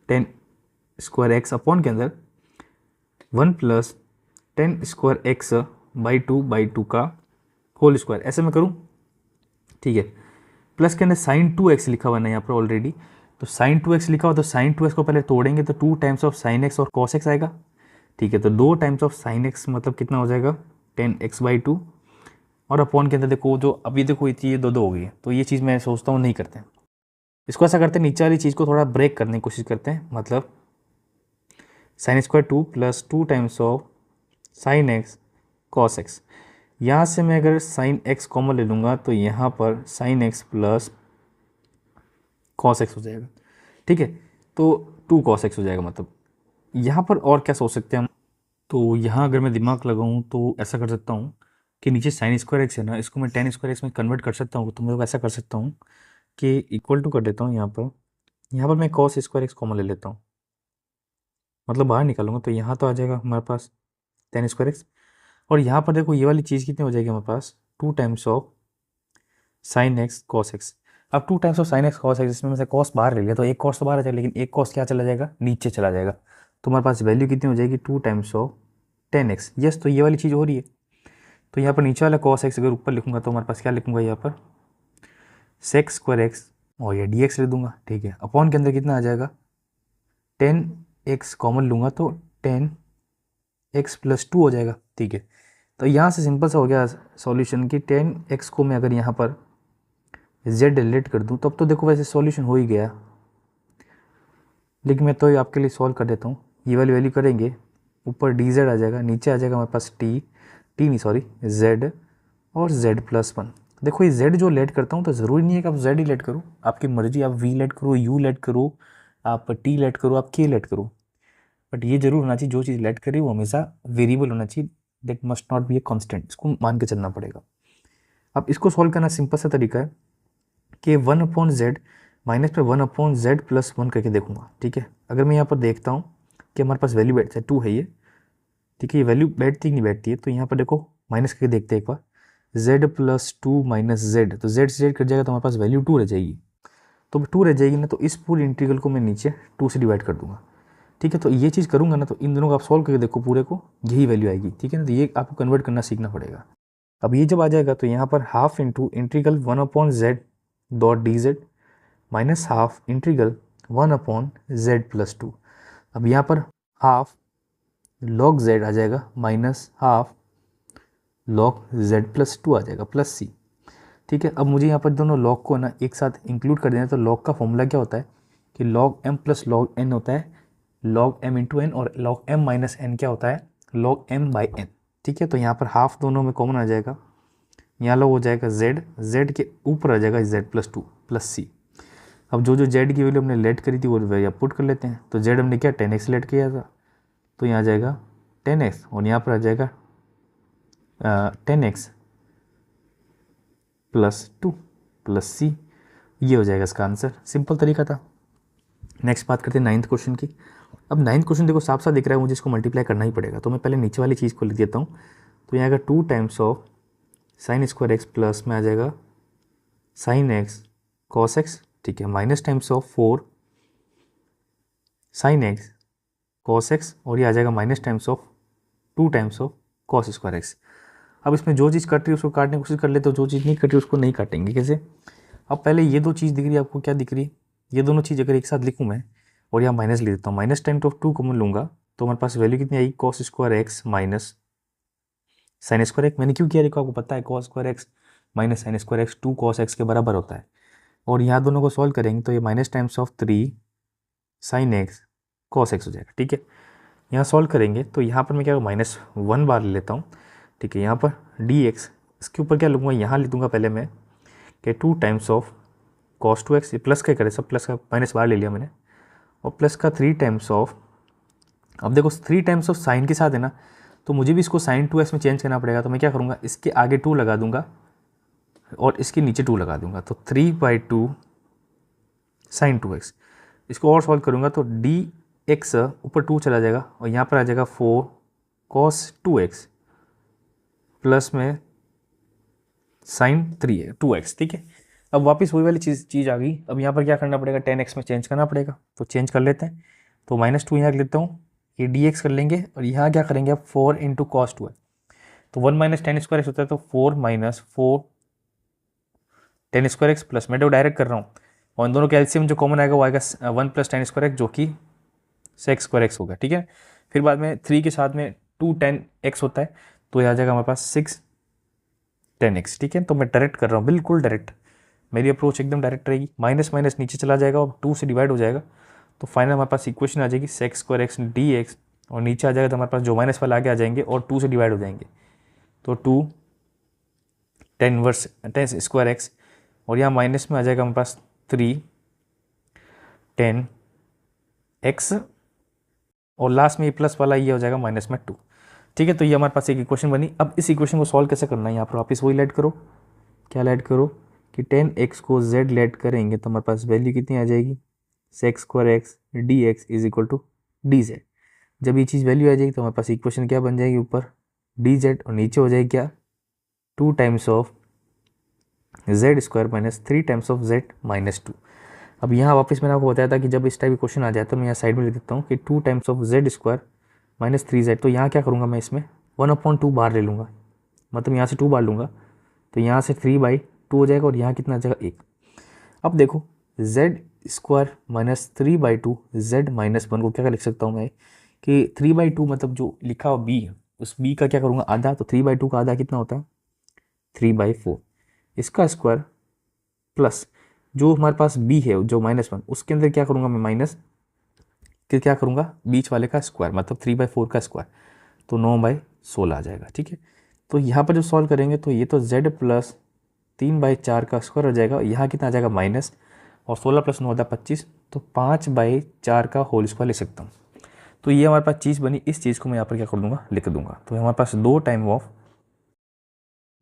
टेन स्क्वायर एक्स अपॉन के अंदर 1 plus ten square x by two का होल स्क्वायर, ऐसे मैं करूँ। ठीक है, प्लस के अंदर साइन 2x लिखा हुआ है ना यहाँ पर ऑलरेडी, तो साइन 2x लिखा हुआ, तो साइन 2x को पहले तोड़ेंगे तो 2 टाइम्स ऑफ साइन एक्स और कॉस एक्स आएगा। ठीक है, तो 2 टाइम्स ऑफ साइन एक्स मतलब कितना हो जाएगा 10x/2, और अपॉन के अंदर देखो जो अभी देखो ये दो हो गई है, तो ये चीज़ मैं सोचता हूँ नहीं करते हैं, इसको ऐसा करते हैं नीचे वाली चीज़ को थोड़ा ब्रेक करने की कोशिश करते हैं। मतलब sine square 2 plus 2 times of sine x cos x, यहाँ से मैं अगर साइन एक्स कॉमन ले लूँगा तो यहाँ पर sine x plus cos x हो जाएगा। ठीक है, तो 2 कॉस एक्स हो जाएगा। मतलब यहाँ पर और क्या सोच सकते हैं हम, तो यहाँ अगर मैं दिमाग लगाऊँ तो ऐसा कर सकता हूँ कि नीचे साइन स्क्वायर एक्स है ना, इसको मैं टेन स्क्वायर एक्स में कन्वर्ट कर सकता हूँ। तो मैं ऐसा कर सकता हूँ कि इक्वल टू कर देता हूँ यहाँ पर मैं कॉस स्क्वायर एक्स कॉमन ले लेता हूँ, मतलब बाहर निकालूंगा तो यहाँ तो आ जाएगा हमारे पास टेन स्क्वायर एक्स, और यहाँ पर देखो ये वाली चीज़ कितनी हो जाएगी हमारे पास 2 times of sine x cos x. अब 2 times of sine x cos x, इसमें मैं से कॉस बाहर ले लिया तो एक कॉस तो बाहर आ जाएगा, लेकिन एक कॉस क्या चला जाएगा, नीचे चला जाएगा। तो हमारे पास वैल्यू कितनी हो जाएगी 2 टाइम्स ऑफ 10x। यस, तो ये वाली चीज़ हो रही है। तो यहाँ पर नीचे वाला कॉस एक्स अगर ऊपर लिखूंगा तो हमारे पास क्या लिखूंगा यहाँ पर सेक्स स्क्वायर एक्स, और ये dx लिख दूंगा। ठीक है, अपॉन के अंदर कितना आ जाएगा 10x कॉमन लूँगा तो 10x+2 हो जाएगा। ठीक है, तो यहाँ से सिंपल सा हो गया सॉल्यूशन कि 10x को मैं अगर यहाँ पर z रिलेट कर दूँ तब तो देखो वैसे सॉल्यूशन हो ही गया, लेकिन मैं तो आपके लिए सॉल्व कर देता हूँ। ये वाली वैल्यू करेंगे, ऊपर dz आ जाएगा, नीचे आ जाएगा हमारे पास z और z+1। देखो ये z जो लेट करता हूँ तो ज़रूरी नहीं है कि आप z ही लेट करो, आपकी मर्जी, आप v लेट करो, u लेट करो, आप t लेट करो, आप k लेट करो, बट ये जरूर होना चाहिए जो चीज़ लेट करी वो हमेशा वेरिएबल होना चाहिए, that must not be a constant, इसको मान के चलना पड़ेगा। अब इसको सॉल्व करना सिंपल सा तरीका है कि 1/z माइनस पे 1/z+1 करके देखूंगा। ठीक है, अगर मैं यहाँ पर देखता हूँ कि हमारे पास वैल्यू बैठता है 2 है ये, ठीक है, ये वैल्यू बैठती नहीं बैठती है, तो यहाँ पर देखो माइनस करके देखते हैं एक बार, z+2 माइनस z, तो z से z कट जाएगा तो हमारे पास वैल्यू 2 रह जाएगी। तो 2 रह जाएगी ना, तो इस पूरे इंटीग्रल को मैं नीचे 2 से डिवाइड कर दूंगा। ठीक है, तो ये चीज़ करूँगा ना तो इन दोनों को आप सॉल्व करके देखो, पूरे को यही वैल्यू आएगी। ठीक है ना, तो ये आपको कन्वर्ट करना सीखना पड़ेगा। अब ये जब आ जाएगा तो यहाँ पर half into integral 1/z dot dz minus half integral 1/z+2। अब यहाँ पर हाफ log z आ जाएगा माइनस हाफ log z+2 आ जाएगा प्लस सी। ठीक है, अब मुझे यहाँ पर दोनों log को ना एक साथ इंक्लूड कर देना, तो log का फॉर्मूला क्या होता है कि log m plus log n होता है log m इंटू एन, और log m माइनस n क्या होता है log m/n। ठीक है, तो यहाँ पर हाफ दोनों में कॉमन आ जाएगा, यहाँ log हो जाएगा z के ऊपर आ जाएगा z+2 प्लस सी। अब जो z की वैल्यू हमने लेट करी थी वो वैल्यू पुट कर लेते हैं, तो z हमने क्या 10x लेट किया था, तो यहाँ आ जाएगा 10x, और यहाँ पर आ जाएगा 10x +2 प्लस सी, ये हो जाएगा इसका आंसर। सिंपल तरीका था। नेक्स्ट बात करते हैं 9th क्वेश्चन की। अब 9th क्वेश्चन देखो साफ साफ दिख रहा है, मुझे इसको मल्टीप्लाई करना ही पड़ेगा, तो मैं पहले नीचे वाली चीज़ को लिख देता हूँ। तो यहाँ अगर 2 times of sine square x plus में आ जाएगा साइन एक्स कॉस एक्स। ठीक है, minus times of 4 sine x cos x, और ये आ जाएगा minus times of 2 times of cos square x. अब इसमें जो चीज़ कट रही है उसको काटने की कोशिश कर लेते हो, जो चीज़ नहीं कट रही उसको नहीं काटेंगे। कैसे? अब पहले ये दो चीज़ दिख रही है आपको, क्या दिख रही है, ये दोनों चीज़ अगर एक साथ लिखूँ मैं और यहाँ माइनस ले देता हूँ, माइनस टाइम्स ऑफ 2 कॉमन लूँगा तो हमारे पास वैल्यू कितनी आएगी cos square x minus sine square x. मैंने क्यों किया देखो, आपको पता है cos square x minus sine square x 2 cos x के बराबर होता है, और यहाँ दोनों को सॉल्व करेंगे तो ये minus times of 3 sine x cos x हो जाएगा। ठीक है, यहाँ सॉल्व करेंगे तो यहाँ पर मैं क्या -1 बार ले लेता हूँ, ठीक है। यहाँ पर dx, इसके ऊपर क्या लूँगा, यहाँ ले दूँगा पहले मैं कि 2 टाइम्स ऑफ cos 2x, ये प्लस का करे सब, प्लस का माइनस बार ले लिया मैंने, और प्लस का 3 टाइम्स ऑफ, अब देखो 3 टाइम्स ऑफ साइन के साथ है ना, तो मुझे भी इसको sin 2x में चेंज करना पड़ेगा। तो मैं क्या करूँगा, इसके आगे 2 लगा दूंगा और इसके नीचे 2 लगा दूंगा, तो 3/2 sin 2x। इसको और सॉल्व करूँगा तो dx ऊपर 2 चला जाएगा और यहाँ पर आ जाएगा 4 cos 2x प्लस में sin 2x, ठीक है। अब वापस वही वाली चीज़ आ गई। अब यहाँ पर क्या करना पड़ेगा, 10x में चेंज करना पड़ेगा, तो चेंज कर लेते हैं। तो -2 यहाँ लेता हूँ, ये dx कर लेंगे और यहाँ क्या करेंगे अब 4 × cos 2x, तो 1 - tan² x होता है, तो 4 - 4 tan² x प्लस, मैं तो डायरेक्ट कर रहा हूँ, और इन दोनों का एलसीएम जो कॉमन आएगा वो आएगा 1 + tan² x जो कि sec² x होगा, ठीक है। फिर बाद में 3 के साथ में 2 tan x होता है, तो यह आ जाएगा हमारे पास 6 tan x, ठीक है। तो मैं डायरेक्ट कर रहा हूँ, बिल्कुल डायरेक्ट, मेरी अप्रोच एकदम डायरेक्ट रहेगी। माइनस माइनस नीचे चला जाएगा और 2 से डिवाइड हो जाएगा, तो फाइनल हमारे पास इक्वेशन आ जाएगी sec² x dx, और नीचे आ जाएगा तो हमारे पास जो माइनस वाला आगे आ जाएंगे और 2 से डिवाइड हो जाएंगे, तो 2 tan² x, और यहाँ माइनस में आ जाएगा हमारे पास 3 tan x, और लास्ट में ये प्लस वाला ये हो जाएगा -2, ठीक है। तो ये हमारे पास एक इक्वेशन बनी। अब इस इक्वेशन को सॉल्व कैसे करना है, यहाँ पर वापस वही ऐड करो, क्या ऐड करो कि tan x को z ऐड करेंगे तो हमारे पास वैल्यू कितनी आ जाएगी, sec² x dx = dz। जब ये चीज़ वैल्यू आ जाएगी तो हमारे पास इक्वेशन क्या बन जाएगी, ऊपर dz और नीचे हो जाएगी क्या, 2 times of z² - 3 times of z -2। अब यहाँ वापस मैंने आपको बताया था कि जब इस टाइप क्वेश्चन आ जाए तो मैं यहाँ साइड में लिख देता हूँ कि 2 टाइम्स ऑफ z² - 3z। तो यहाँ क्या करूँगा, मैं इसमें 1/2 बार ले लूँगा, मतलब यहाँ से 2 बार लूँगा, तो यहाँ से 3/2 हो जाएगा और यहाँ कितना आ जाएगा 1। अब देखो z² - 3/2 z -1 को क्या लिख सकता हूँ मैं कि 3/2 मतलब जो लिखा हुआ b है उस b का क्या करूँगा आधा, तो 3/2 का आधा कितना होता है 3/4, इसका स्क्वायर प्लस जो हमारे पास b है जो -1 उसके अंदर क्या करूँगा मैं माइनस, फिर क्या करूँगा बीच वाले का स्क्वायर, मतलब 3/4 का स्क्वायर, तो 9/16 आ जाएगा, ठीक है। तो यहाँ पर जो सॉल्व करेंगे तो ये तो z + 3/4 का स्क्वायर हो जाएगा, यहाँ कितना आ जाएगा माइनस, और 16 + 9 = 25, तो 5/4 का होल स्क्वायर ले सकता हूँ। तो ये हमारे पास चीज़ बनी, इस चीज़ को मैं यहाँ पर क्या कर दूँगा लिख दूँगा। तो हमारे पास 2 टाइम ऑफ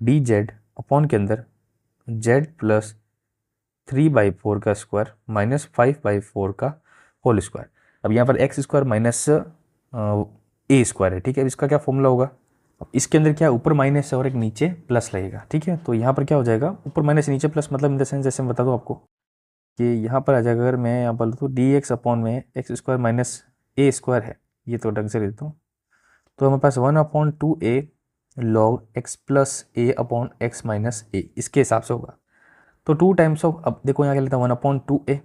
dz अपॉन के अंदर z + 3/4 का स्क्वायर -5/4 का होल स्क्वायर। अब यहाँ पर x² - a² है, ठीक है। अब इसका क्या फॉर्मूला होगा, अब इसके अंदर क्या ऊपर माइनस है और एक नीचे प्लस लगेगा, ठीक है। तो यहाँ पर क्या हो जाएगा ऊपर माइनस नीचे प्लस, मतलब इन द सेंस जैसे मैं बता दूँ आपको कि यहाँ पर आ जाएगा, अगर मैं यहाँ पर तो dx अपॉन में x² - a² है, ये तो ढंग से लेता हूँ, तो हमारे पास 1/2a log x + a upon x - a इसके हिसाब से होगा। तो 2 टाइम्स ऑफ, अब देखो यहाँ क्या लेता हूँ 1/2a,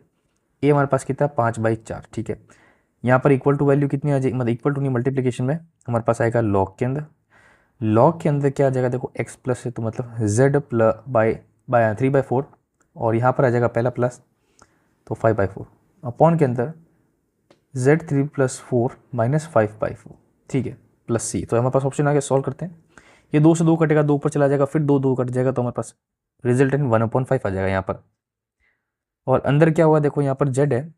a हमारे पास कितना 5/4, ठीक है। यहाँ पर इक्वल टू वैल्यू कितनी आ जाएगी, मतलब इक्वल टू नहीं मल्टीप्लिकेशन में हमारे पास आएगा लॉग के अंदर, लॉग के अंदर क्या आ जाएगा देखो x प्लस है तो मतलब z बाय 3/4, और यहाँ पर आ जाएगा पहला प्लस तो 5/4 अपॉन के अंदर z3 + 4 - 5/4, ठीक है, प्लस c। तो हमारे पास ऑप्शन आ गया, सॉल्व करते हैं। ये 2 से 2 कटेगा, 2 ऊपर चला जाएगा, फिर 2 कट जाएगा, तो हमारे पास रिजल्टेंट 1/5 आ जाएगा यहाँ पर। और अंदर क्या हुआ देखो, यहाँ पर z है,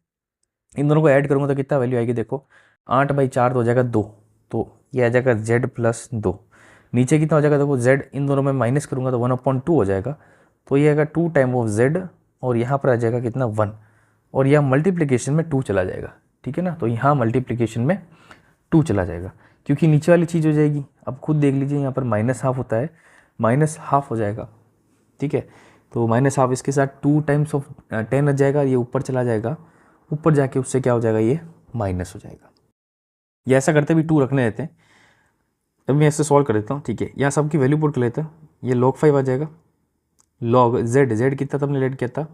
इन दोनों को ऐड करूँगा तो कितना वैल्यू आएगी देखो 8/4 तो हो जाएगा 2, तो ये आ जाएगा z + 2। नीचे कितना हो जाएगा देखो z, इन दोनों में माइनस करूँगा तो 1/2 हो जाएगा, तो ये आएगा 2 टाइम ऑफ z, और यहाँ पर आ जाएगा कितना 1, और यह मल्टीप्लिकेशन में 2 चला जाएगा, ठीक है ना। तो यहाँ मल्टीप्लिकेशन में 2 चला जाएगा क्योंकि नीचे वाली चीज़ हो जाएगी। अब खुद देख लीजिए यहाँ पर -½ होता है, -½ हो जाएगा, ठीक है। तो -½ इसके साथ 2 टाइम्स ऑफ 10 आ जाएगा, ये ऊपर चला जाएगा, ऊपर जाके उससे क्या हो जाएगा ये माइनस हो जाएगा। ये ऐसा करते भी 2 रखने देते हैं, तब मैं ऐसे सॉल्व कर देता हूँ, ठीक है। यहाँ सबकी वैल्यू पुट कर लेता हूँ, ये log 5 आ जाएगा, log z कितना तब ने लेट किया था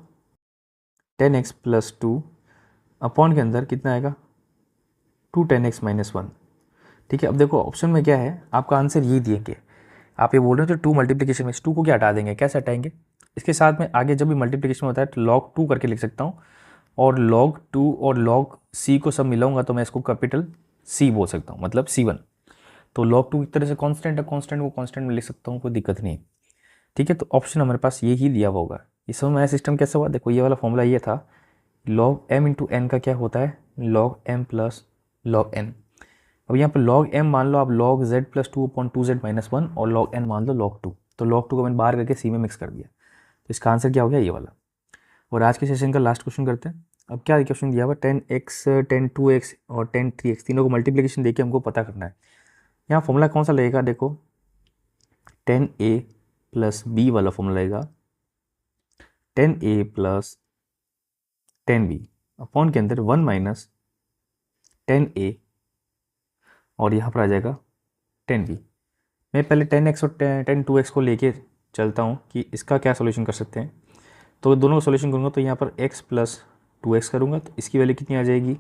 10x + 2 अपॉन के अंदर कितना आएगा 2 10x - 1, ठीक है। अब देखो ऑप्शन में क्या है, आपका आंसर ये दिएंगे, आप ये बोल रहे हो तो 2 मल्टीप्लिकेशन में 2 को क्या हटा देंगे, कैसे हटाएंगे, इसके साथ में आगे जब भी मल्टीप्लिकेशन होता है तो log 2 करके लिख सकता हूँ, और log 2 और log c को सब मिलाऊंगा तो मैं इसको कैपिटल C बोल सकता हूँ, मतलब C1। तो log 2 एक तरह से कांस्टेंट है, कांस्टेंट को कांस्टेंट में लिख सकता हूँ, कोई दिक्कत नहीं है। ठीक है, तो ऑप्शन हमारे पास ये ही दिया हुआ होगा। ये समझ में आया सिस्टम कैसे हुआ? देखो ये वाला फॉर्मूला ये था, log m इंटू एन का क्या होता है, log m plus log n। अब यहाँ पर log m मान लो आप log z plus 2/2z minus 1, और log n मान लो log 2। तो log 2 को मैंने बाहर करके C में मिक्स कर दिया, तो इसका आंसर क्या हो गया, ये वाला। और आज के सेशन का लास्ट क्वेश्चन करते हैं। अब क्या क्वेश्चन दिया हुआ, 10x 10 2x और 10 3x तीनों को मल्टीप्लिकेशन देके हमको पता करना है। यहाँ फॉर्मूला कौन सा लगेगा, देखो 10a प्लस b वाला फॉर्मूला लगेगा, 10a प्लस 10b अपॉन के अंदर 1 माइनस 10a, और यहाँ पर आ जाएगा 10b। मैं पहले 10x और 10 2x को लेके चलता हूँ कि इसका क्या सोल्यूशन कर सकते हैं। तो दोनों का सोल्यूशन करूँगा तो यहाँ पर x प्लस 2x करूँगा, तो इसकी वैल्यू कितनी आ जाएगी,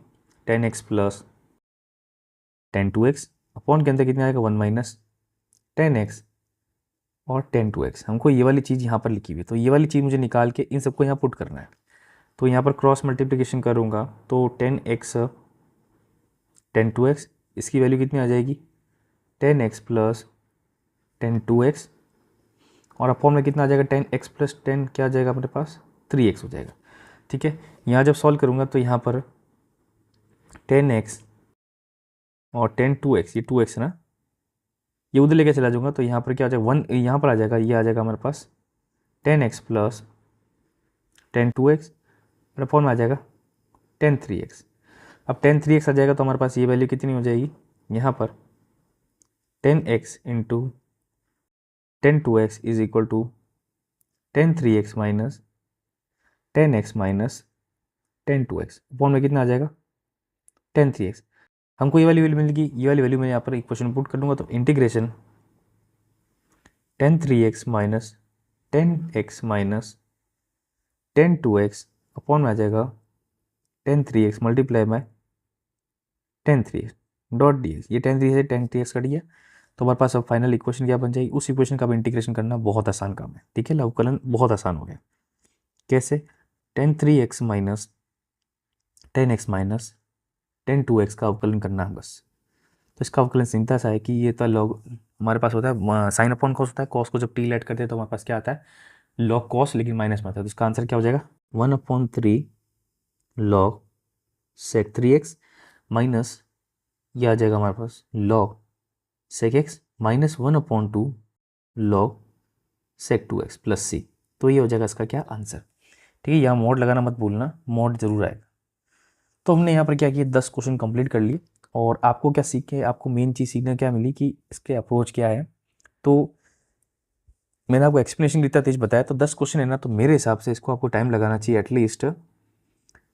10x प्लस 10 2x अपॉन के अंदर कितना आएगा, 1 माइनस 10x और 10 2x। हमको ये वाली चीज़ यहाँ पर लिखी हुई है, तो ये वाली चीज़ मुझे निकाल के इन सबको यहाँ पुट करना है। तो यहाँ पर क्रॉस मल्टीप्लिकेशन करूँगा तो 10x 10 2x, इसकी वैल्यू कितनी आ जाएगी, 10x प्लस 10 2x, और अपॉन में कितना आ जाएगा, 10x प्लस 10 क्या आ जाएगा अपने पास, 3x हो जाएगा। ठीक है, यहाँ जब सॉल्व करूँगा तो यहाँ पर 10x और 10 2x, ये 2x है ना, ये उधर लेके चला जाऊँगा तो यहाँ पर क्या आ जाएगा, 1 यहाँ पर आ जाएगा, ये आ जाएगा हमारे पास 10x प्लस 10 2x, और अपॉन में आ जाएगा 10 3x। अब 10 3x आ जाएगा तो हमारे पास ये वैल्यू कितनी हो जाएगी, यहाँ पर 10x into 10 2x is equal to 10 3x minus 10x minus 10 2x, upon में कितना आ जाएगा, 10 3x। हमको ये वाली वैल्यू मिलेगी, ये वाली वैल्यू मैं यहाँ पर इक्वेशन पुट कर दूंगा, तो integration 10 3x minus 10x minus 10 2x upon में आ जाएगा 10 3x multiply by 10 3x dot dx। ये 10 3x से 10 3x कट गया, तो हमारे पास अब फाइनल इक्वेशन क्या बन जाएगी, उस इक्वेशन का अब इंटीग्रेशन करना बहुत आसान काम है। ठीक है, लघुकलन बहुत आसान हो गया। कैसे, 10 3x minus 10x minus 10 2x का अवकलन करना है बस। तो इसका अवकलन सीधा सा है कि ये तो लॉग हमारे पास होता है साइन अपॉन कॉस होता है, कॉस को जब टी ऐड करते हैं तो हमारे पास क्या आता है, लॉग कॉस, लेकिन माइनस में आता है। तो इसका आंसर क्या हो जाएगा, 1/3 लॉग सेक 3x माइनस ये आ जाएगा हमारे पास log sec x minus 1/2 log sec 2x plus c। तो ये हो जाएगा इसका क्या आंसर। ठीक है, यहाँ मोड लगाना मत भूलना, मोड जरूर आएगा। तो हमने यहाँ पर क्या किया, 10 क्वेश्चन कंप्लीट कर लिए। और आपको क्या सीख के, आपको मेन चीज़ सीखने क्या मिली कि इसके अप्रोच क्या है। तो मैंने आपको एक्सप्लेनेशन इतना तेज बताया, तो 10 क्वेश्चन है ना, तो मेरे हिसाब से इसको आपको टाइम लगाना चाहिए एटलीस्ट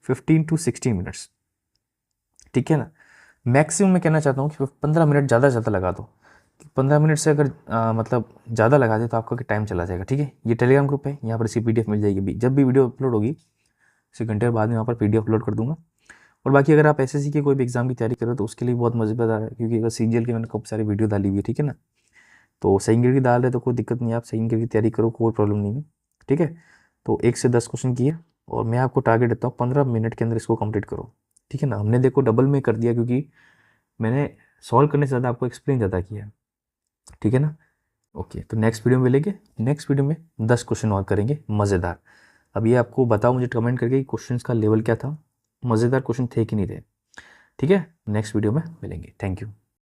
15 to 16 मिनट्स। ठीक है ना, मैक्सिमम मैं कहना चाहता हूँ कि 15 मिनट ज़्यादा से ज़्यादा लगा दो। 15 मिनट से अगर मतलब ज़्यादा लगा दे तो आपका टाइम चला जाएगा। ठीक है, ये टेलीग्राम ग्रुप है, यहाँ पर इसी PDF मिल जाएगी, जब भी वीडियो अपलोड होगी उसी घंटे बाद में यहाँ पर PDF अपलोड कर दूंगा। और बाकी अगर आप SSC के कोई भी एग्जाम की तैयारी करो तो उसके लिए बहुत मज़ेदार है, क्योंकि अगर CGL की मैंने खूब सारी वीडियो डाली हुई है। ठीक है ना, तो सही ग्रेड की डाल रहे तो कोई दिक्कत नहीं, आप सही ग्रेड की तैयारी करो, कोई प्रॉब्लम नहीं है। ठीक है, तो 1 से 10 क्वेश्चन किए और मैं आपको टारगेट देता हूँ 15 मिनट के अंदर इसको कंप्लीट करो। ठीक है ना, हमने देखो डबल में कर दिया, क्योंकि मैंने सॉल्व करने से ज़्यादा आपको एक्सप्लेन ज़्यादा किया। ठीक है ना, ओके। तो नेक्स्ट वीडियो में मिलेंगे, नेक्स्ट वीडियो में 10 क्वेश्चन और करेंगे मज़ेदार। अब ये आपको बताओ मुझे कमेंट करके कि क्वेश्चंस का लेवल क्या था, मज़ेदार क्वेश्चन थे कि नहीं थे। ठीक है, नेक्स्ट वीडियो में मिलेंगे। Thank you.